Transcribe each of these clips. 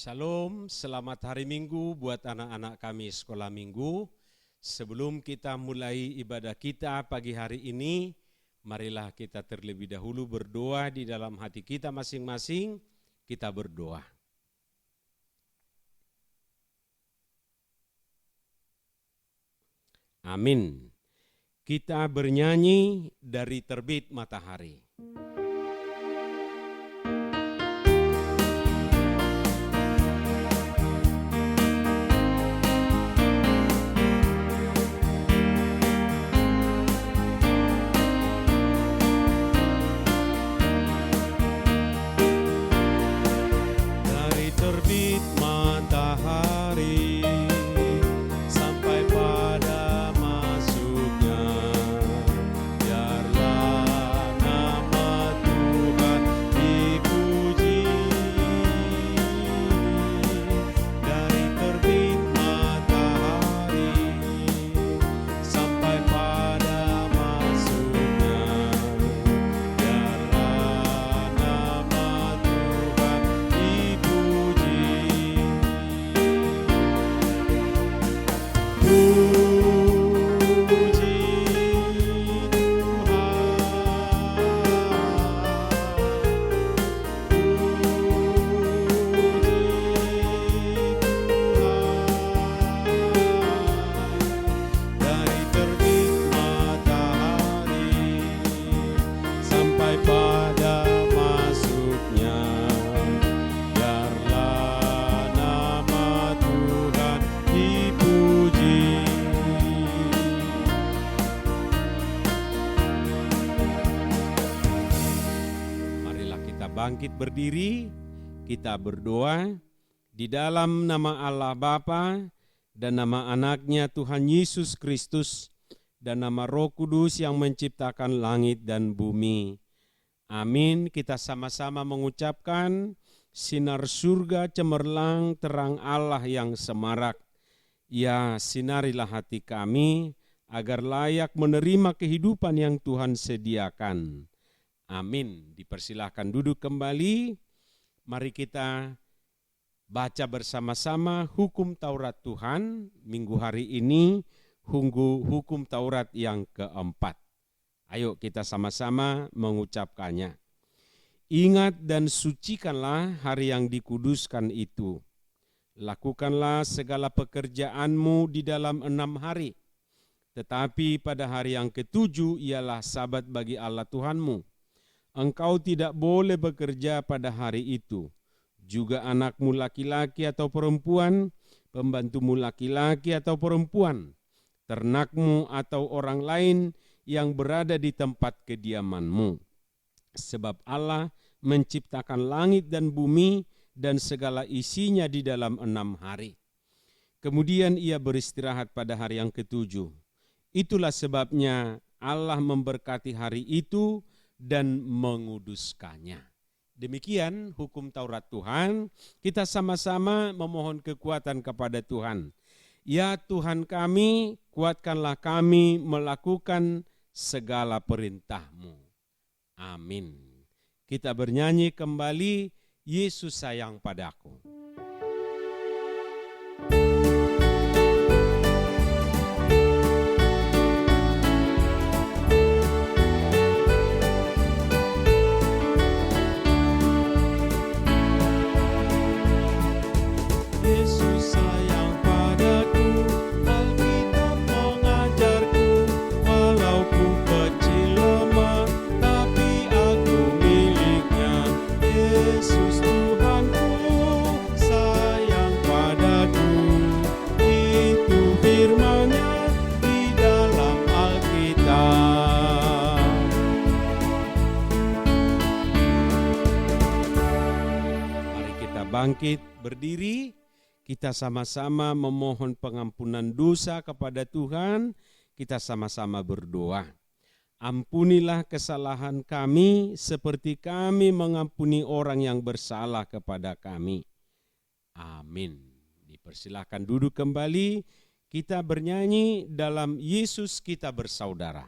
Shalom, selamat hari Minggu buat anak-anak kami sekolah Minggu. Sebelum kita mulai ibadah kita pagi hari ini, marilah kita terlebih dahulu berdoa di dalam hati kita masing-masing. Kita berdoa. Amin. Kita bernyanyi dari terbit matahari. Bangkit berdiri, kita berdoa di dalam nama Allah Bapa dan nama anaknya Tuhan Yesus Kristus dan nama Roh Kudus yang menciptakan langit dan bumi. Amin. Kita sama-sama mengucapkan sinar surga cemerlang terang Allah yang semarak. Ya, sinarilah hati kami agar layak menerima kehidupan yang Tuhan sediakan. Amin. Dipersilahkan duduk kembali. Mari kita baca bersama-sama hukum Taurat Tuhan. Minggu hari ini hukum Taurat yang keempat. Ayo kita sama-sama mengucapkannya. Ingat dan sucikanlah hari yang dikuduskan itu. Lakukanlah segala pekerjaanmu di dalam 6 hari. Tetapi pada hari yang ke-7 ialah sabat bagi Allah Tuhanmu. Engkau tidak boleh bekerja pada hari itu. Juga anakmu laki-laki atau perempuan, pembantumu laki-laki atau perempuan, ternakmu atau orang lain yang berada di tempat kediamanmu. Sebab Allah menciptakan langit dan bumi dan segala isinya di dalam 6 hari. Kemudian ia beristirahat pada hari yang ke-7. Itulah sebabnya Allah memberkati hari itu dan menguduskannya. Demikian hukum Taurat Tuhan. Kita sama-sama memohon kekuatan kepada Tuhan. Ya Tuhan kami, kuatkanlah kami melakukan segala perintah-Mu. Amin. Kita bernyanyi kembali, Yesus sayang padaku. Bangkit berdiri, kita sama-sama memohon pengampunan dosa kepada Tuhan, kita sama-sama berdoa. Ampunilah kesalahan kami seperti kami mengampuni orang yang bersalah kepada kami. Amin. Dipersilahkan duduk kembali, kita bernyanyi dalam Yesus kita bersaudara.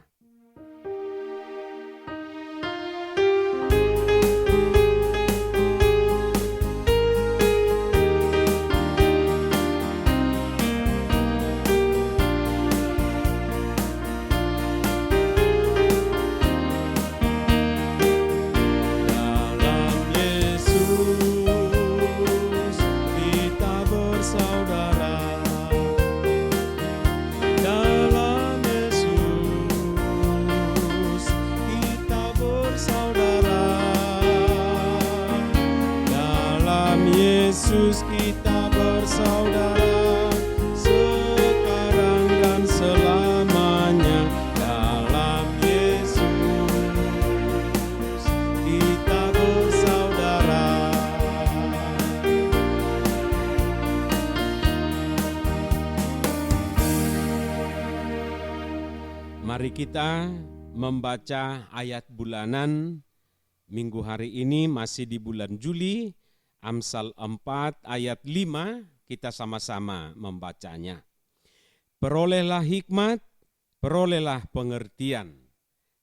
Yesus kita bersaudara sekarang dan selamanya. Dalam Yesus kita bersaudara. Mari kita membaca ayat bulanan minggu hari ini, masih di bulan Juli, Amsal 4 ayat 5, kita sama-sama membacanya. Perolehlah hikmat, perolehlah pengertian.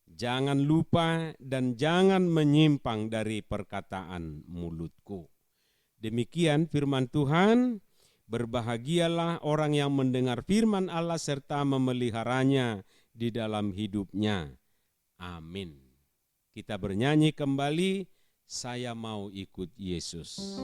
Jangan lupa dan jangan menyimpang dari perkataan mulutku. Demikian firman Tuhan. Berbahagialah orang yang mendengar firman Allah serta memeliharanya di dalam hidupnya. Amin. Kita bernyanyi kembali, saya mau ikut Yesus.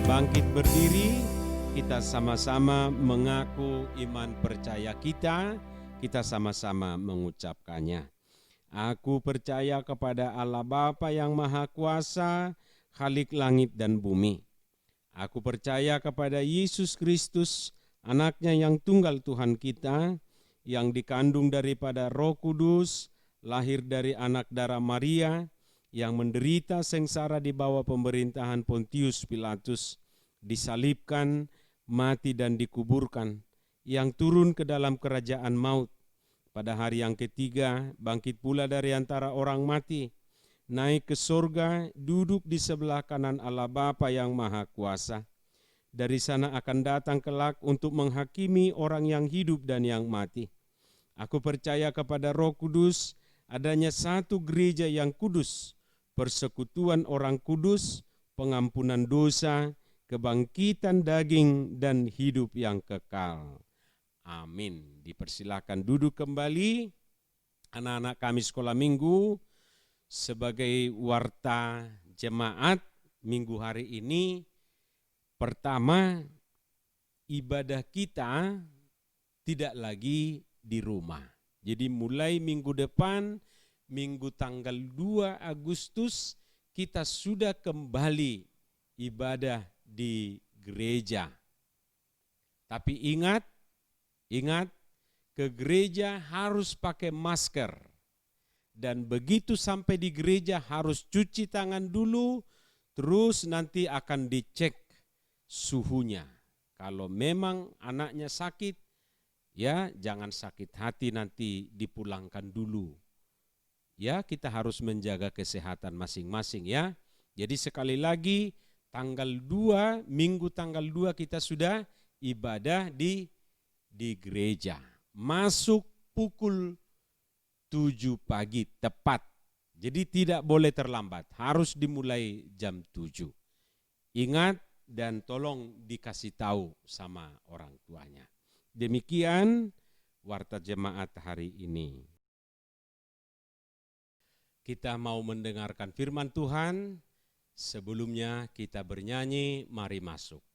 Bangkit berdiri, kita sama-sama mengaku iman percaya kita sama-sama mengucapkannya. Aku percaya kepada Allah Bapa yang Maha Kuasa, Khalik langit dan bumi. Aku percaya kepada Yesus Kristus, anaknya yang tunggal Tuhan kita, yang dikandung daripada Roh Kudus, lahir dari anak darah Maria, yang menderita sengsara di bawah pemerintahan Pontius Pilatus, disalibkan, mati dan dikuburkan, yang turun ke dalam kerajaan maut. Pada hari yang ketiga, bangkit pula dari antara orang mati, naik ke sorga, duduk di sebelah kanan Allah Bapa yang Maha Kuasa. Dari sana akan datang kelak untuk menghakimi orang yang hidup dan yang mati. Aku percaya kepada Roh Kudus, adanya satu gereja yang kudus, persekutuan orang kudus, pengampunan dosa, kebangkitan daging dan hidup yang kekal. Amin. Dipersilakan duduk kembali. Anak-anak kami sekolah minggu, sebagai warta jemaat minggu hari ini, pertama, ibadah kita tidak lagi di rumah. Jadi mulai minggu depan, minggu tanggal 2 Agustus, kita sudah kembali ibadah di gereja. Tapi ingat, ke gereja harus pakai masker. Dan begitu sampai di gereja harus cuci tangan dulu, terus nanti akan dicek suhunya. Kalau memang anaknya sakit, ya jangan sakit hati nanti dipulangkan dulu. Ya, kita harus menjaga kesehatan masing-masing ya. Jadi sekali lagi, minggu tanggal 2 kita sudah ibadah di gereja. Masuk pukul 7 pagi tepat. Jadi tidak boleh terlambat, harus dimulai jam 7. Ingat dan tolong dikasih tahu sama orang tuanya. Demikian warta jemaat hari ini. Kita mau mendengarkan firman Tuhan. Sebelumnya kita bernyanyi, mari masuk.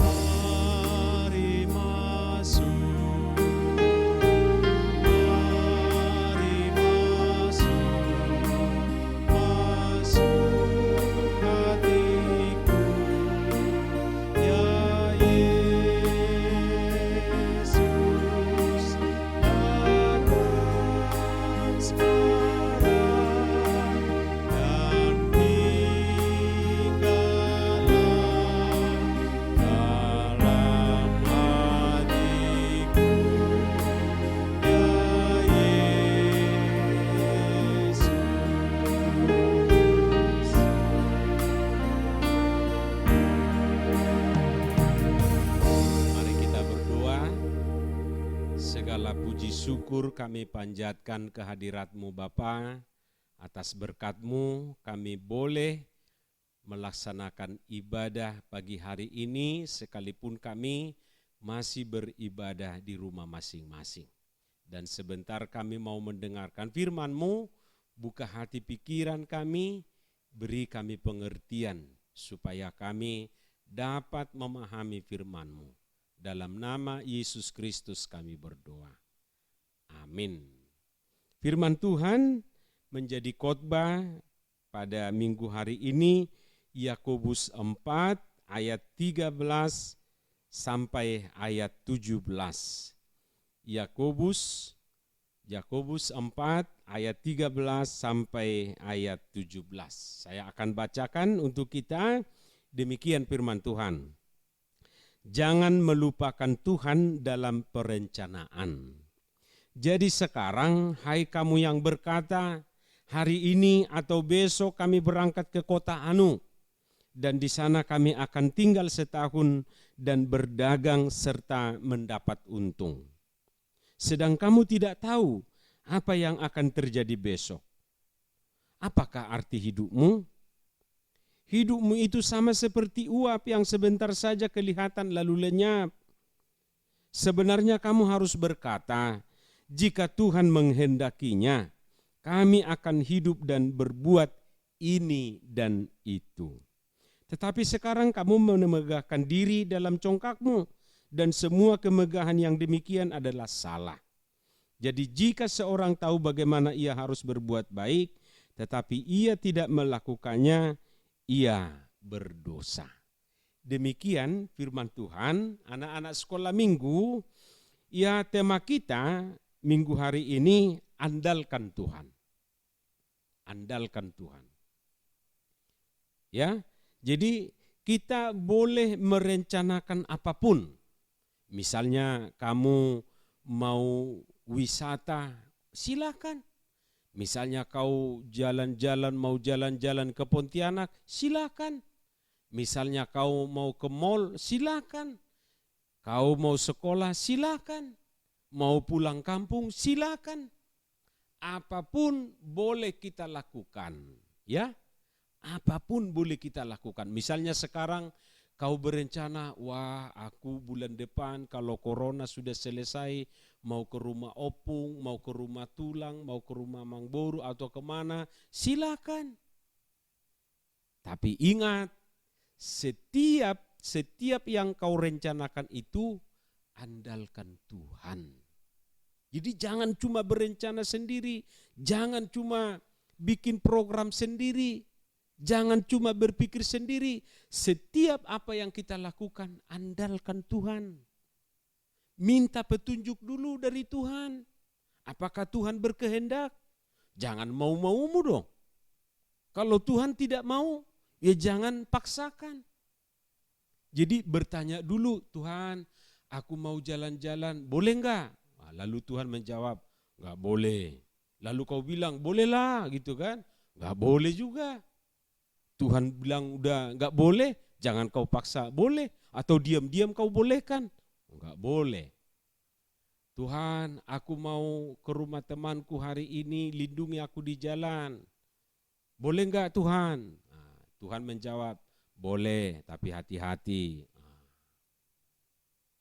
Mari masuk. Segala puji syukur kami panjatkan kehadirat-Mu Bapa. Atas berkat-Mu kami boleh melaksanakan ibadah pagi hari ini sekalipun kami masih beribadah di rumah masing-masing. Dan sebentar kami mau mendengarkan firman-Mu, buka hati pikiran kami, beri kami pengertian supaya kami dapat memahami firman-Mu. Dalam nama Yesus Kristus kami berdoa. Amin. Firman Tuhan menjadi khotbah pada minggu hari ini, Yakobus 4 ayat 13 sampai ayat 17. Yakobus 4 ayat 13 sampai ayat 17. Saya akan bacakan untuk kita, demikian firman Tuhan. Jangan melupakan Tuhan dalam perencanaan. Jadi sekarang, hai kamu yang berkata, hari ini atau besok kami berangkat ke kota Anu, dan di sana kami akan tinggal setahun dan berdagang serta mendapat untung. Sedang kamu tidak tahu apa yang akan terjadi besok. Apakah arti hidupmu? Hidupmu itu sama seperti uap yang sebentar saja kelihatan lalu lenyap. Sebenarnya kamu harus berkata, jika Tuhan menghendakinya, kami akan hidup dan berbuat ini dan itu. Tetapi sekarang kamu memegahkan diri dalam congkakmu, dan semua kemegahan yang demikian adalah salah. Jadi jika seorang tahu bagaimana ia harus berbuat baik, tetapi ia tidak melakukannya, ia berdosa. Demikian firman Tuhan. Anak-anak sekolah minggu, ya tema kita minggu hari ini, andalkan Tuhan. Andalkan Tuhan. Ya, jadi kita boleh merencanakan apapun. Misalnya kamu mau wisata, silakan. Misalnya kau jalan-jalan, mau jalan-jalan ke Pontianak, silakan. Misalnya kau mau ke mall, silakan. Kau mau sekolah, silakan. Mau pulang kampung, silakan. Apapun boleh kita lakukan, ya. Apapun boleh kita lakukan. Misalnya sekarang kau berencana, wah aku bulan depan kalau corona sudah selesai, mau ke rumah opung, mau ke rumah tulang, mau ke rumah Mang Boru atau kemana, silakan. Tapi ingat, setiap yang kau rencanakan itu, andalkan Tuhan. Jadi jangan cuma berencana sendiri, jangan cuma bikin program sendiri, jangan cuma berpikir sendiri. Setiap apa yang kita lakukan, andalkan Tuhan. Minta petunjuk dulu dari Tuhan. Apakah Tuhan berkehendak? Jangan mau-maumu dong. Kalau Tuhan tidak mau, ya jangan paksakan. Jadi bertanya dulu, Tuhan, aku mau jalan-jalan, boleh enggak? Lalu Tuhan menjawab, enggak boleh. Lalu kau bilang, bolehlah gitu kan? Enggak boleh juga. Tuhan bilang udah enggak boleh, jangan kau paksa, boleh. Atau diam-diam kau bolehkan. Enggak boleh. Tuhan, aku mau ke rumah temanku hari ini, lindungi aku di jalan. Boleh enggak Tuhan? Nah, Tuhan menjawab, boleh, tapi hati-hati.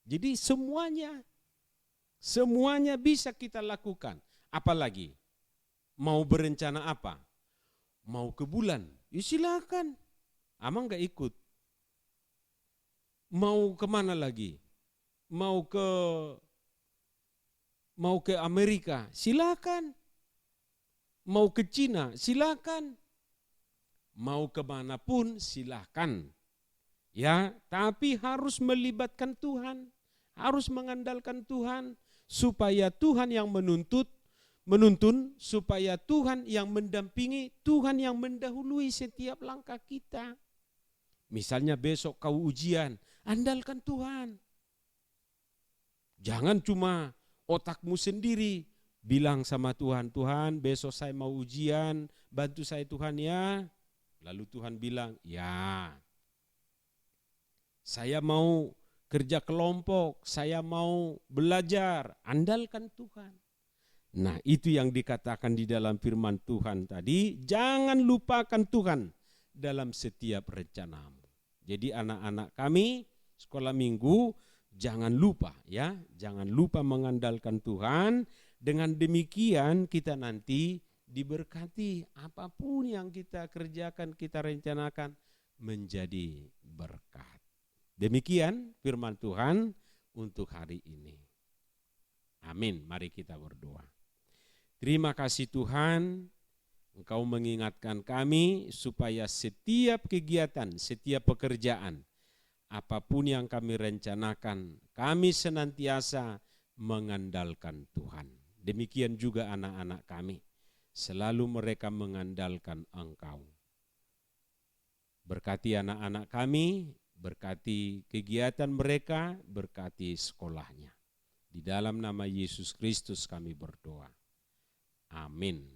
Jadi semuanya bisa kita lakukan. Apalagi, mau berencana apa? Mau ke bulan? Ya silakan. Amang enggak ikut. Mau kemana lagi? Mau ke Amerika, silakan. Mau ke Cina, silakan. Mau kemanapun, silakan. Ya, tapi harus melibatkan Tuhan, harus mengandalkan Tuhan, supaya Tuhan yang menuntun, supaya Tuhan yang mendampingi, Tuhan yang mendahului setiap langkah kita. Misalnya besok kau ujian, andalkan Tuhan. Jangan cuma otakmu sendiri, bilang sama Tuhan, Tuhan besok saya mau ujian, bantu saya Tuhan ya. Lalu Tuhan bilang, ya saya mau kerja kelompok, saya mau belajar, andalkan Tuhan. Nah, itu yang dikatakan di dalam firman Tuhan tadi, jangan lupakan Tuhan dalam setiap rencanamu. Jadi anak-anak kami sekolah minggu jangan lupa ya, jangan lupa mengandalkan Tuhan. Dengan demikian kita nanti diberkati, apapun yang kita kerjakan, kita rencanakan menjadi berkat. Demikian firman Tuhan untuk hari ini. Amin. Mari kita berdoa. Terima kasih Tuhan, Engkau mengingatkan kami supaya setiap kegiatan, setiap pekerjaan, apapun yang kami rencanakan, kami senantiasa mengandalkan Tuhan. Demikian juga anak-anak kami, selalu mereka mengandalkan Engkau. Berkati anak-anak kami, berkati kegiatan mereka, berkati sekolahnya. Di dalam nama Yesus Kristus kami berdoa. Amin.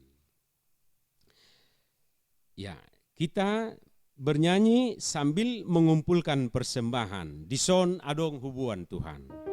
Ya, kita bernyanyi sambil mengumpulkan persembahan. Dison adong hubuan Tuhan.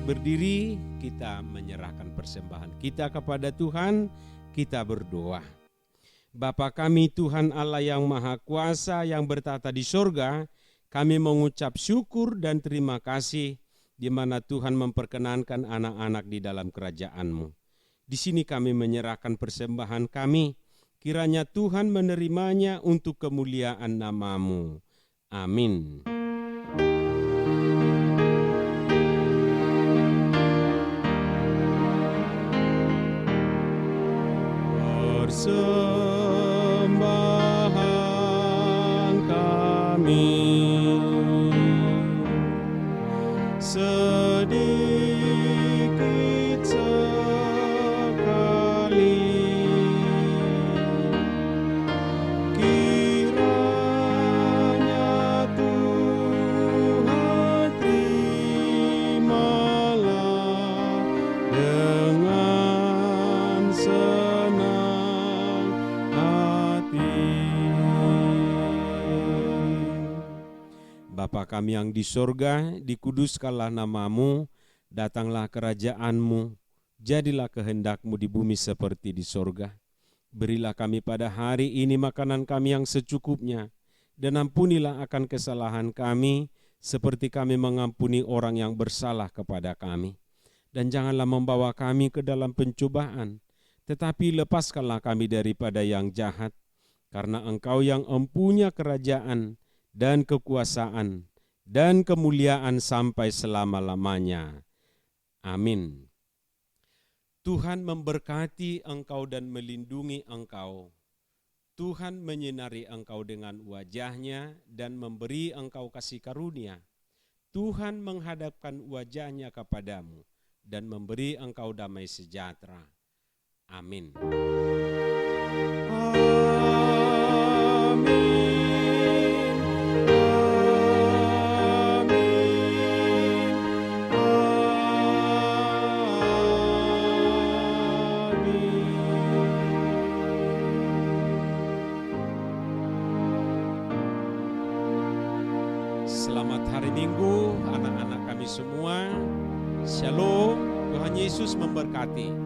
Berdiri, kita menyerahkan persembahan kita kepada Tuhan, kita berdoa. Bapa kami Tuhan Allah yang Maha Kuasa yang bertata di sorga, kami mengucap syukur dan terima kasih di mana Tuhan memperkenankan anak-anak di dalam kerajaan-Mu. Di sini kami menyerahkan persembahan kami, kiranya Tuhan menerimanya untuk kemuliaan nama-Mu. Amin. Persembahan kami sedikit sekali, kiranya Tuhan terimalah dengan senang hati. Bapa kami yang di sorga, dikuduskanlah nama-Mu, datanglah kerajaan-Mu, jadilah kehendak-Mu di bumi seperti di sorga. Berilah kami pada hari ini makanan kami yang secukupnya, dan ampunilah akan kesalahan kami, seperti kami mengampuni orang yang bersalah kepada kami. Dan janganlah membawa kami ke dalam pencobaan, tetapi lepaskanlah kami daripada yang jahat, karena Engkau yang empunya kerajaan dan kekuasaan dan kemuliaan sampai selama-lamanya. Amin. Tuhan memberkati engkau dan melindungi engkau. Tuhan menyinari engkau dengan wajah-Nya dan memberi engkau kasih karunia. Tuhan menghadapkan wajah-Nya kepadamu dan memberi engkau damai sejahtera. Amin. Selamat hari Minggu anak-anak kami semua. Shalom, Tuhan Yesus memberkati.